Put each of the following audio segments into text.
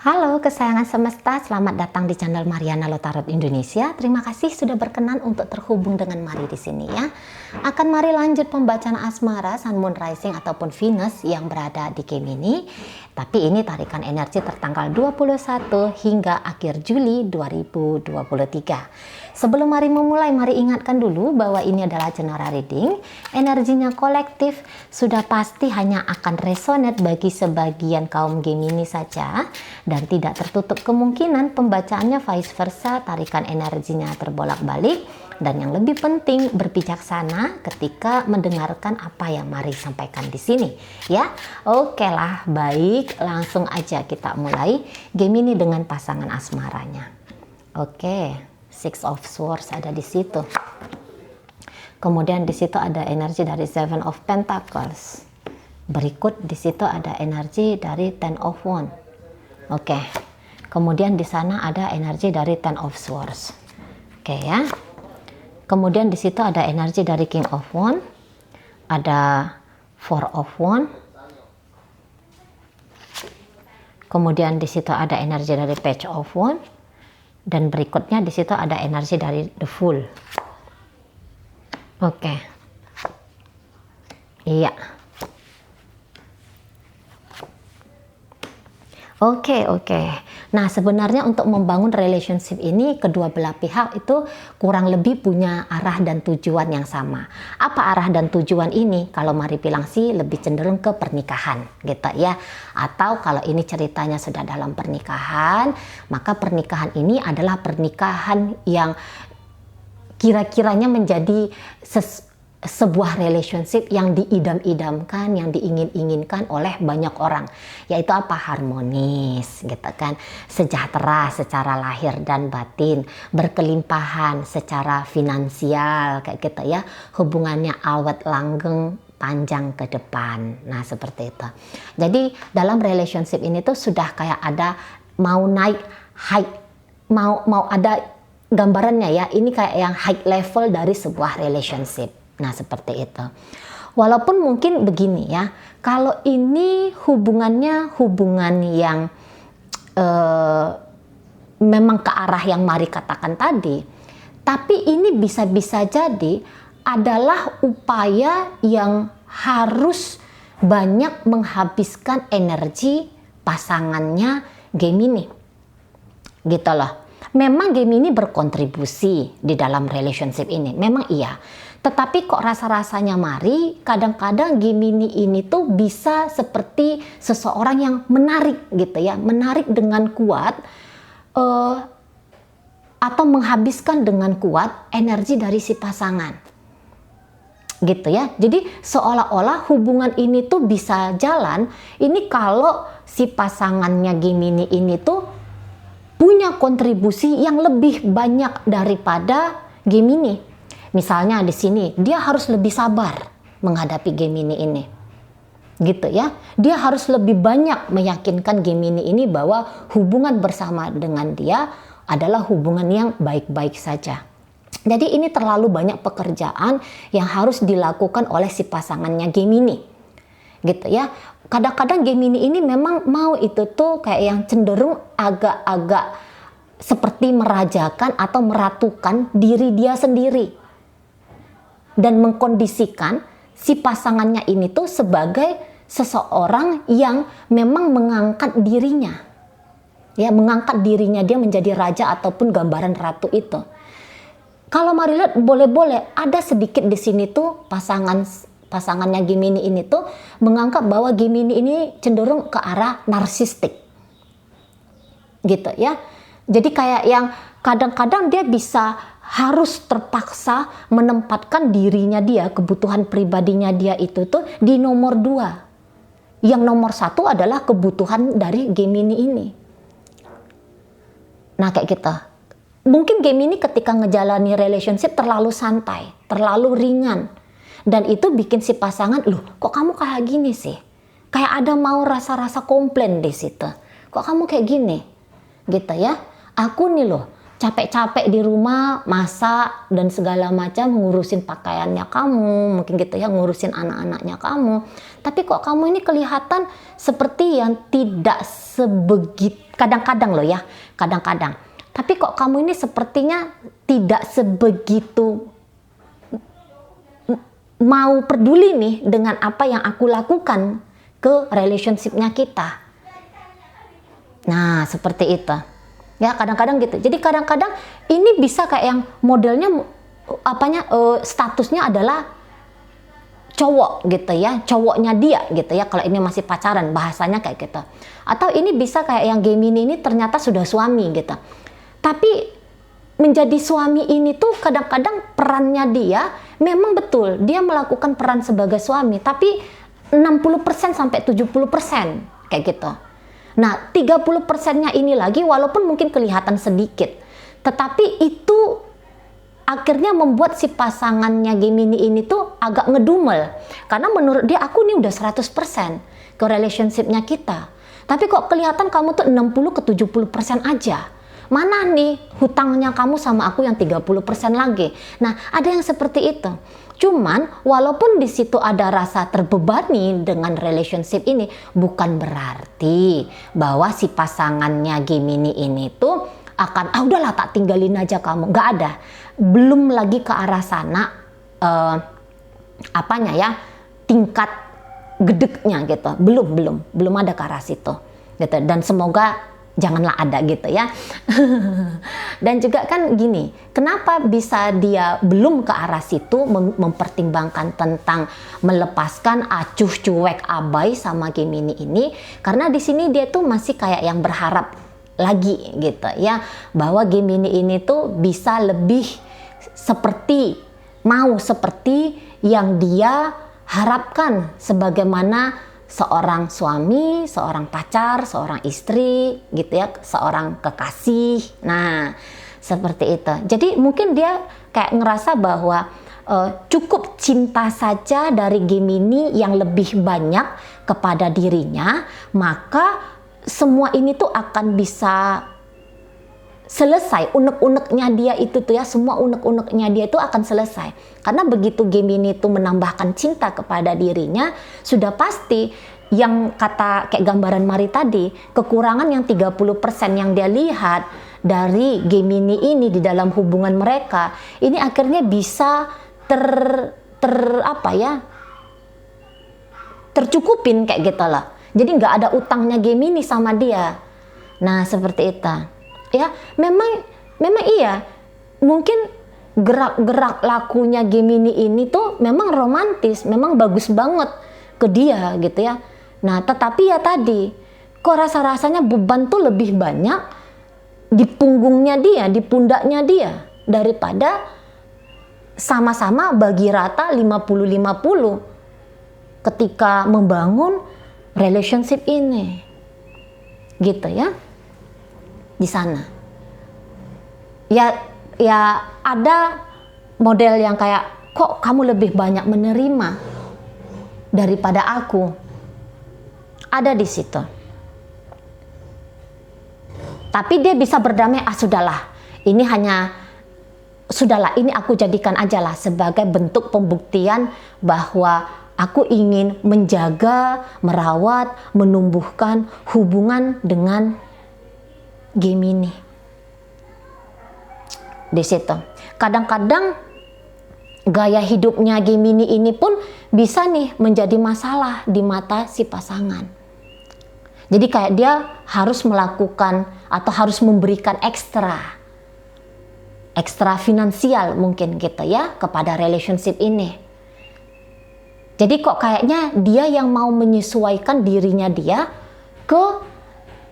Halo kesayangan semesta, selamat datang di channel Mariana Lotarot Indonesia. Terima kasih sudah berkenan untuk terhubung dengan Mari di sini ya. Akan mari lanjut pembacaan asmara Sun Moon Rising ataupun Venus yang berada di Gemini. Tapi ini tarikan energi tertanggal 21 hingga akhir Juli 2023. Sebelum mari memulai, mari ingatkan dulu bahwa ini adalah general reading. Energinya kolektif, sudah pasti hanya akan resonate bagi sebagian kaum Gemini saja. Dan tidak tertutup kemungkinan pembacaannya vice versa, tarikan energinya terbolak-balik. Dan yang lebih penting, berbijaksana ketika mendengarkan apa yang Mari sampaikan di sini. Ya, oke lah, baik, langsung aja kita mulai Gemini dengan pasangan asmaranya. Oke. Six of Swords ada di situ. Kemudian di situ ada energi dari Seven of Pentacles. Berikut di situ ada energi dari Ten of Wands. Oke. Kemudian di sana ada energi dari Ten of Swords. Oke ya. Kemudian di situ ada energi dari King of Wands. Ada Four of Wands. Kemudian di situ ada energi dari Page of Wands. Dan berikutnya di situ ada energi dari The Fool. Oke. Iya. Oke. Nah, sebenarnya untuk membangun relationship ini kedua belah pihak itu kurang lebih punya arah dan tujuan yang sama. Apa arah dan tujuan ini? Kalau Mari bilang sih lebih cenderung ke pernikahan gitu ya. Atau kalau ini ceritanya sudah dalam pernikahan, maka pernikahan ini adalah pernikahan yang kira-kiranya menjadi sebuah relationship yang diidam-idamkan, yang diingin-inginkan oleh banyak orang, yaitu apa? Harmonis gitu kan, sejahtera secara lahir dan batin, berkelimpahan secara finansial kayak gitu ya, hubungannya awet langgeng panjang ke depan. Nah seperti itu. Jadi dalam relationship ini tuh sudah kayak ada mau naik high, mau ada gambarannya ya, ini kayak yang high level dari sebuah relationship. Nah seperti itu. Walaupun mungkin begini ya, kalau ini hubungannya hubungan yang memang ke arah yang Mari katakan tadi, tapi ini bisa-bisa jadi adalah upaya yang harus banyak menghabiskan energi pasangannya Gemini. Gitu loh. Memang Gemini berkontribusi di dalam relationship ini, memang iya. Tetapi kok rasa-rasanya Mari, kadang-kadang Gemini ini tuh bisa seperti seseorang yang menarik gitu ya, menarik dengan kuat atau menghabiskan dengan kuat energi dari si pasangan. Gitu ya. Jadi seolah-olah hubungan ini tuh bisa jalan, ini kalau si pasangannya Gemini ini tuh punya kontribusi yang lebih banyak daripada Gemini. Misalnya di sini dia harus lebih sabar menghadapi Gemini ini. Gitu ya. Dia harus lebih banyak meyakinkan Gemini ini bahwa hubungan bersama dengan dia adalah hubungan yang baik-baik saja. Jadi ini terlalu banyak pekerjaan yang harus dilakukan oleh si pasangannya Gemini. Gitu ya. Kadang-kadang Gemini ini memang mau itu tuh kayak yang cenderung agak-agak seperti merajakan atau meratukan diri dia sendiri. Dan mengkondisikan si pasangannya ini tuh sebagai seseorang yang memang mengangkat dirinya. Ya, mengangkat dirinya dia menjadi raja ataupun gambaran ratu itu. Kalau Mari lihat boleh-boleh ada sedikit di sini tuh pasangannya Gemini ini tuh menganggap bahwa Gemini ini cenderung ke arah narsistik. Gitu ya. Jadi kayak yang kadang-kadang dia bisa harus terpaksa menempatkan dirinya dia, kebutuhan pribadinya dia itu tuh di nomor 2. Yang nomor 1 adalah kebutuhan dari Gemini ini. Nah kayak gitu. Mungkin Gemini ketika ngejalani relationship terlalu santai, terlalu ringan. Dan itu bikin si pasangan, loh kok kamu kayak gini sih? Kayak ada mau rasa-rasa komplain di situ. Kok kamu kayak gini? Gitu ya. Aku nih loh, capek-capek di rumah, masak dan segala macam, ngurusin pakaiannya kamu, mungkin gitu ya, ngurusin anak-anaknya kamu. Tapi kok kamu ini kelihatan seperti yang tidak sebegitu, kadang-kadang loh ya, kadang-kadang. Tapi kok kamu ini sepertinya tidak sebegitu mau peduli nih dengan apa yang aku lakukan ke relationship-nya kita. Nah, seperti itu. Ya, kadang-kadang gitu. Jadi kadang-kadang ini bisa kayak yang modelnya statusnya adalah cowok gitu ya, cowoknya dia gitu ya, kalau ini masih pacaran bahasanya kayak gitu. Atau ini bisa kayak yang Gemini ini ternyata sudah suami gitu. Tapi menjadi suami ini tuh kadang-kadang perannya dia memang betul, dia melakukan peran sebagai suami, tapi 60% sampai 70% kayak gitu. Nah, 30%-nya ini lagi walaupun mungkin kelihatan sedikit, tetapi itu akhirnya membuat si pasangannya Gemini ini tuh agak ngedumel. Karena menurut dia, aku nih udah 100% ke relationship-nya kita. Tapi kok kelihatan kamu tuh 60 ke 70% aja. Mana nih hutangnya kamu sama aku yang 30% lagi. Nah, ada yang seperti itu. Cuman walaupun di situ ada rasa terbebani dengan relationship ini, bukan berarti bahwa si pasangannya Gemini ini tuh akan udahlah tak tinggalin aja kamu. Nggak ada. Belum lagi ke arah sana tingkat gedeknya gitu. Belum ada ke arah situ. Gitu. Dan semoga janganlah ada gitu ya. Dan juga kan gini, kenapa bisa dia belum ke arah situ mempertimbangkan tentang melepaskan acuh cuek abai sama Gemini ini, karena di sini dia tuh masih kayak yang berharap lagi gitu ya, bahwa Gemini ini tuh bisa lebih seperti yang dia harapkan sebagaimana seorang suami, seorang pacar, seorang istri gitu ya, seorang kekasih. Nah, seperti itu. Jadi mungkin dia kayak ngerasa bahwa cukup cinta saja dari Gemini yang lebih banyak kepada dirinya, maka semua ini tuh akan bisa selesai. Unek-uneknya dia itu tuh ya, semua unek-uneknya dia itu akan selesai. Karena begitu Gemini itu menambahkan cinta kepada dirinya, sudah pasti yang kata kayak gambaran Mari tadi, kekurangan yang 30% yang dia lihat dari Gemini ini di dalam hubungan mereka, ini akhirnya bisa tercukupin kayak gitu lah. Jadi nggak ada utangnya Gemini sama dia. Nah, seperti itu. Ya, memang iya. Mungkin gerak-gerak lakunya Gemini ini tuh memang romantis, memang bagus banget ke dia gitu ya. Nah, tetapi ya tadi, kok rasa-rasanya beban tuh lebih banyak di punggungnya dia, di pundaknya dia, daripada sama-sama bagi rata 50-50 ketika membangun relationship ini. Gitu ya. Di sana. Ya ada model yang kayak, kok kamu lebih banyak menerima daripada aku. Ada di situ. Tapi dia bisa berdamai, sudahlah. Ini aku jadikan aja lah sebagai bentuk pembuktian bahwa aku ingin menjaga, merawat, menumbuhkan hubungan dengan Gemini. Di situ. Kadang-kadang gaya hidupnya Gemini ini pun bisa nih menjadi masalah di mata si pasangan. Jadi kayak dia harus melakukan atau harus memberikan ekstra finansial mungkin gitu ya kepada relationship ini. Jadi kok kayaknya dia yang mau menyesuaikan dirinya dia ke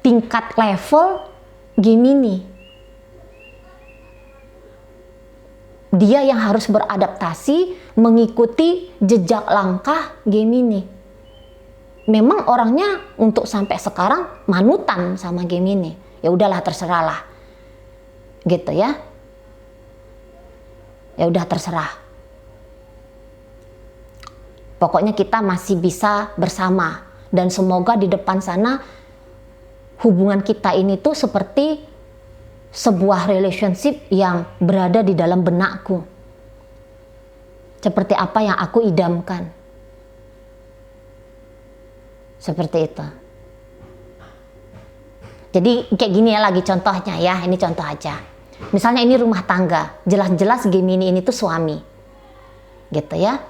tingkat level Gemini. Dia yang harus beradaptasi mengikuti jejak langkah Gemini. Memang orangnya untuk sampai sekarang manutan sama Gemini. Ya udahlah, terserahlah. Gitu ya. Ya udah terserah. Pokoknya kita masih bisa bersama, dan semoga di depan sana hubungan kita ini tuh seperti sebuah relationship yang berada di dalam benakku. Seperti apa yang aku idamkan. Seperti itu. Jadi kayak gini ya lagi contohnya ya, ini contoh aja. Misalnya ini rumah tangga, jelas-jelas Gemini ini tuh suami. Gitu ya.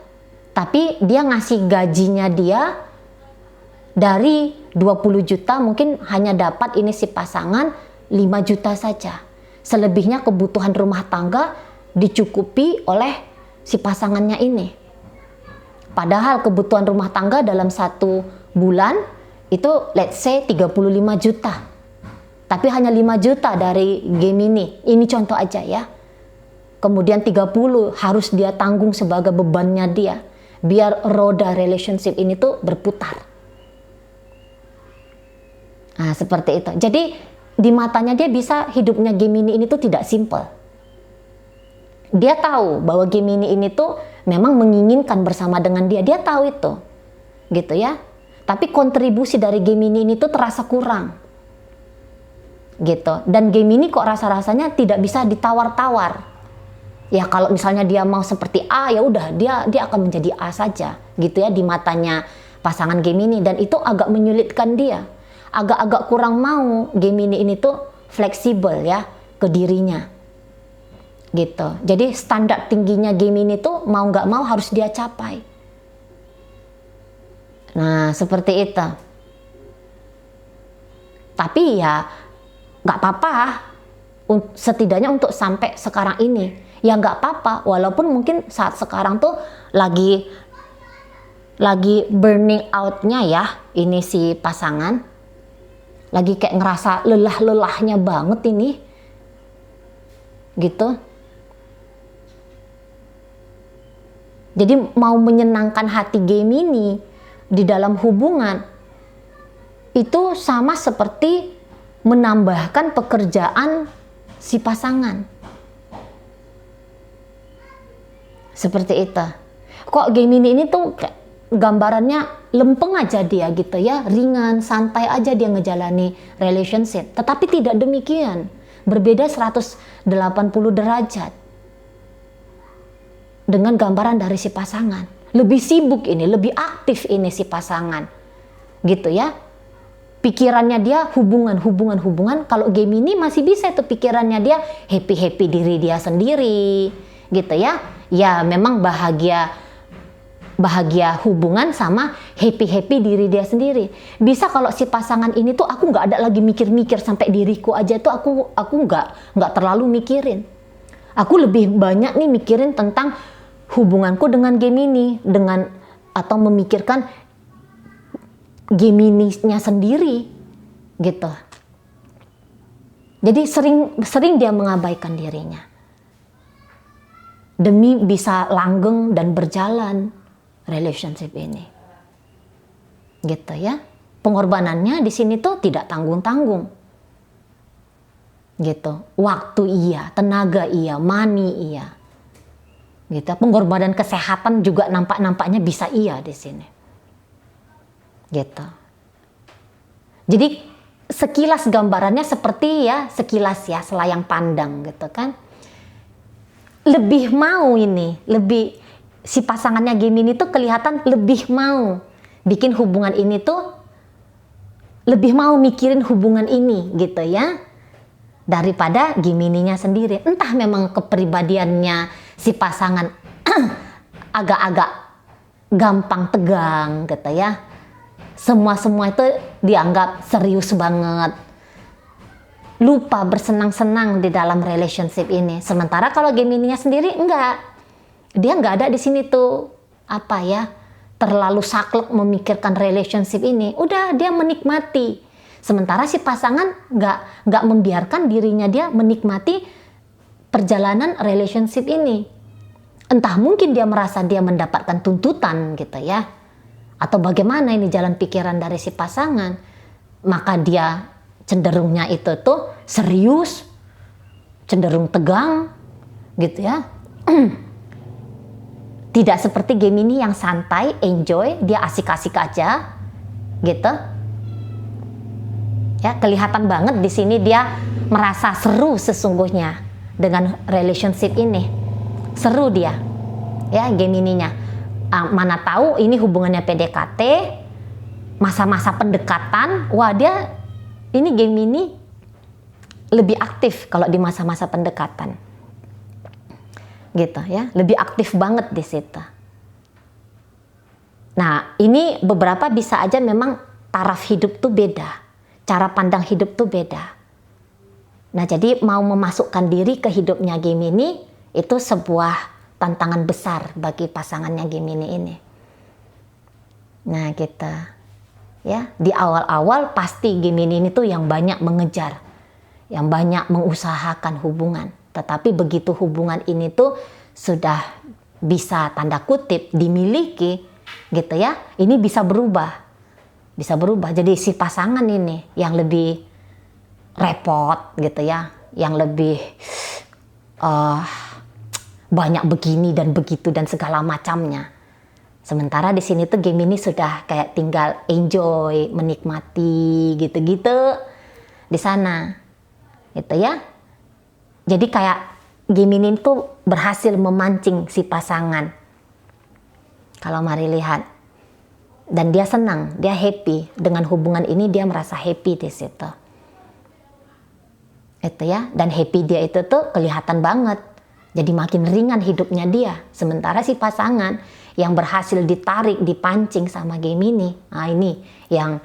Tapi dia ngasih gajinya dia dari 20 juta mungkin hanya dapat ini si pasangan 5 juta saja. Selebihnya kebutuhan rumah tangga dicukupi oleh si pasangannya ini. Padahal kebutuhan rumah tangga dalam 1 bulan itu let's say 35 juta. Tapi hanya 5 juta dari Gemini. Ini contoh aja ya. Kemudian 30 harus dia tanggung sebagai bebannya dia. Biar roda relationship ini tuh berputar. Nah, seperti itu. Jadi di matanya dia bisa hidupnya Gemini ini tuh tidak simple. Dia tahu bahwa Gemini ini tuh memang menginginkan bersama dengan dia. Dia tahu itu. Gitu ya. Tapi kontribusi dari Gemini ini tuh terasa kurang. Gitu. Dan Gemini kok rasa-rasanya tidak bisa ditawar-tawar. Ya kalau misalnya dia mau seperti A, ya udah dia akan menjadi A saja, gitu ya di matanya pasangan Gemini, dan itu agak menyulitkan dia. Agak-agak kurang mau Gemini ini tuh fleksibel ya ke dirinya. Gitu. Jadi standar tingginya Gemini tuh mau nggak mau harus dia capai. Nah, seperti itu. Tapi ya nggak apa-apa, setidaknya untuk sampai sekarang ini. Ya nggak apa-apa, walaupun mungkin saat sekarang tuh lagi burning out-nya ya, ini si pasangan. Lagi kayak ngerasa lelah-lelahnya banget ini. Gitu. Jadi mau menyenangkan hati Gemini di dalam hubungan, itu sama seperti menambahkan pekerjaan si pasangan. Seperti itu. Kok Gemini ini tuh gambarannya lempeng aja dia gitu ya, ringan, santai aja dia ngejalani relationship. Tetapi tidak demikian. Berbeda 180 derajat. Dengan gambaran dari si pasangan. Lebih sibuk ini, lebih aktif ini si pasangan. Gitu ya. Pikirannya dia hubungan. Kalau Gemini masih bisa itu pikirannya dia happy diri dia sendiri. Gitu ya. Ya memang bahagia hubungan sama happy diri dia sendiri. Bisa kalau si pasangan ini tuh aku nggak ada lagi mikir-mikir, sampai diriku aja tuh aku nggak terlalu mikirin. Aku lebih banyak nih mikirin tentang hubunganku dengan Gemini, atau memikirkan Gemininya sendiri gitu. Jadi sering dia mengabaikan dirinya demi bisa langgeng dan berjalan relationship ini. Gitu ya. Pengorbanannya di sini tuh tidak tanggung-tanggung. Gitu. Waktu iya, tenaga iya, money iya. Gitu. Pengorbanan kesehatan juga nampaknya bisa iya di sini. Gitu. Jadi sekilas gambarannya seperti ya, sekilas ya, selayang pandang gitu kan. Lebih mau si pasangannya Gemini tuh kelihatan lebih mau bikin hubungan ini tuh, lebih mau mikirin hubungan ini gitu ya, daripada Gemininya sendiri. Entah memang kepribadiannya si pasangan agak-agak gampang tegang gitu ya. Semua itu dianggap serius banget. Lupa bersenang-senang di dalam relationship ini. Sementara kalau Gemininya sendiri enggak. Dia enggak ada di sini tuh terlalu saklek memikirkan relationship ini. Udah dia menikmati. Sementara si pasangan enggak membiarkan dirinya dia menikmati perjalanan relationship ini. Entah mungkin dia merasa dia mendapatkan tuntutan gitu ya. Atau bagaimana ini jalan pikiran dari si pasangan. Maka dia cenderungnya itu tuh serius, cenderung tegang, gitu ya. Tidak seperti Gemini yang santai, enjoy, dia asik-asik aja, gitu. Ya, kelihatan banget di sini dia merasa seru sesungguhnya dengan relationship ini. Seru dia, ya Gemininya. Mana tahu ini hubungannya PDKT, masa-masa pendekatan, wah dia ini Gemini lebih aktif kalau di masa-masa pendekatan. Gitu ya, lebih aktif banget di situ. Nah, ini beberapa bisa aja memang taraf hidup tuh beda, cara pandang hidup tuh beda. Nah, jadi mau memasukkan diri ke hidupnya Gemini itu sebuah tantangan besar bagi pasangannya Gemini ini. Nah, gitu. Ya, di awal-awal pasti Gemini ini tuh yang banyak mengejar, yang banyak mengusahakan hubungan. Tetapi begitu hubungan ini tuh sudah bisa tanda kutip dimiliki, gitu ya, ini bisa berubah. Bisa berubah. Jadi si pasangan ini yang lebih repot gitu ya, yang lebih banyak begini dan begitu dan segala macamnya. Sementara di sini tuh Gemini sudah kayak tinggal enjoy, menikmati gitu-gitu di sana, gitu ya. Jadi kayak Gemini tuh berhasil memancing si pasangan. Kalau mari lihat. Dan dia senang, dia happy dengan hubungan ini, dia merasa happy di situ. Itu ya, dan happy dia itu tuh kelihatan banget. Jadi makin ringan hidupnya dia. Sementara si pasangan yang berhasil ditarik, dipancing sama Gemini, nah ini yang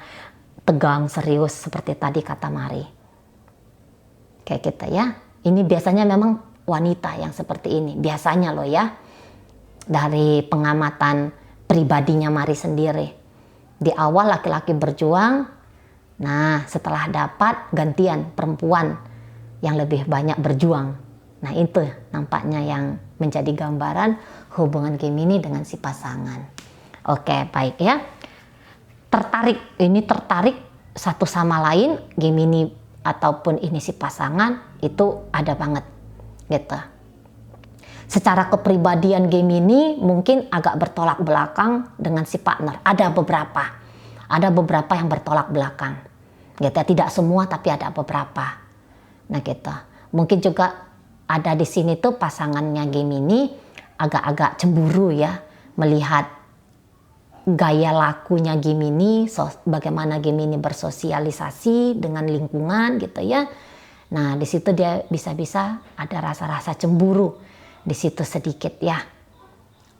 tegang, serius seperti tadi kata Mari. Kayak gitu ya. Ini biasanya memang wanita yang seperti ini. Biasanya loh ya. Dari pengamatan pribadinya Mari sendiri. Di awal laki-laki berjuang, nah setelah dapat gantian perempuan yang lebih banyak berjuang. Nah itu nampaknya yang menjadi gambaran hubungan Gemini dengan si pasangan. Oke, baik ya. Tertarik satu sama lain, Gemini ataupun ini si pasangan itu ada banget gitu. Secara kepribadian Gemini mungkin agak bertolak belakang dengan si partner. Ada beberapa yang bertolak belakang. Gitu, tidak semua tapi ada beberapa. Nah gitu. Mungkin juga ada di sini tuh pasangannya Gemini agak-agak cemburu ya, melihat gaya lakunya Gemini, bagaimana Gemini bersosialisasi dengan lingkungan gitu ya. Nah di situ dia bisa-bisa ada rasa-rasa cemburu. Di situ sedikit ya.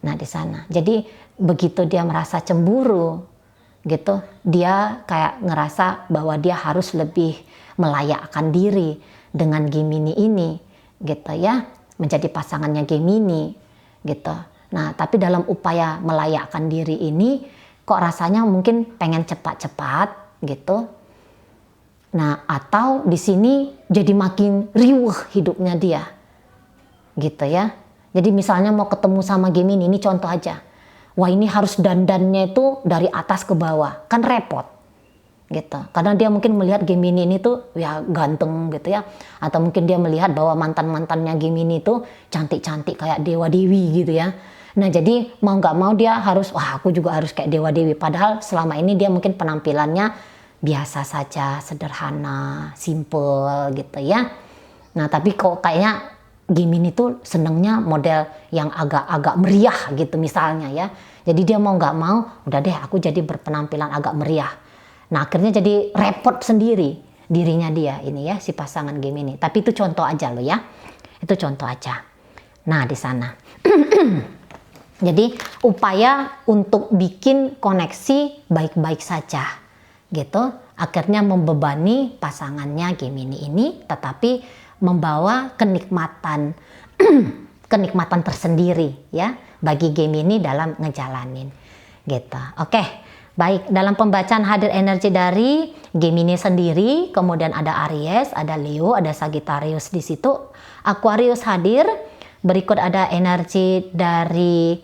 Nah di sana. Jadi begitu dia merasa cemburu gitu, dia kayak ngerasa bahwa dia harus lebih melayakkan diri dengan Gemini ini gitu ya, menjadi pasangannya Gemini gitu. Nah tapi dalam upaya melayakkan diri ini kok rasanya mungkin pengen cepat-cepat gitu. Nah atau di sini jadi makin riuh hidupnya dia. Gitu ya. Jadi misalnya mau ketemu sama Gemini, ini contoh aja. Wah ini harus dandannya itu dari atas ke bawah, kan repot. Gitu. Karena dia mungkin melihat Gemini ini tuh ya ganteng gitu ya. Atau mungkin dia melihat bahwa mantan-mantannya Gemini itu cantik-cantik kayak dewa-dewi gitu ya. Nah jadi mau nggak mau dia harus, wah aku juga harus kayak dewa-dewi. Padahal selama ini dia mungkin penampilannya biasa saja, sederhana, simple gitu ya. Nah tapi kok kayaknya Gemini tuh senengnya model yang agak-agak meriah gitu misalnya ya. Jadi dia mau nggak mau, udah deh aku jadi berpenampilan agak meriah. Nah akhirnya jadi repot sendiri dirinya dia ini ya, si pasangan Gemini. Tapi itu contoh aja loh ya. Itu contoh aja. Nah di sana. Jadi upaya untuk bikin koneksi baik-baik saja gitu. Akhirnya membebani pasangannya Gemini ini, tetapi membawa kenikmatan kenikmatan tersendiri ya bagi Gemini dalam ngejalanin gitu. Oke, baik, dalam pembacaan hadir energi dari Gemini sendiri, kemudian ada Aries, ada Leo, ada Sagittarius di situ. Aquarius hadir. Berikut ada energi dari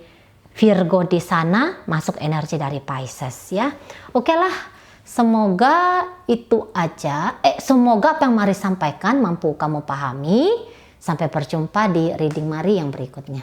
Virgo di sana, masuk energi dari Pisces ya. Oke lah. Semoga itu aja, semoga apa yang Mari sampaikan mampu kamu pahami. Sampai berjumpa di reading Mari yang berikutnya.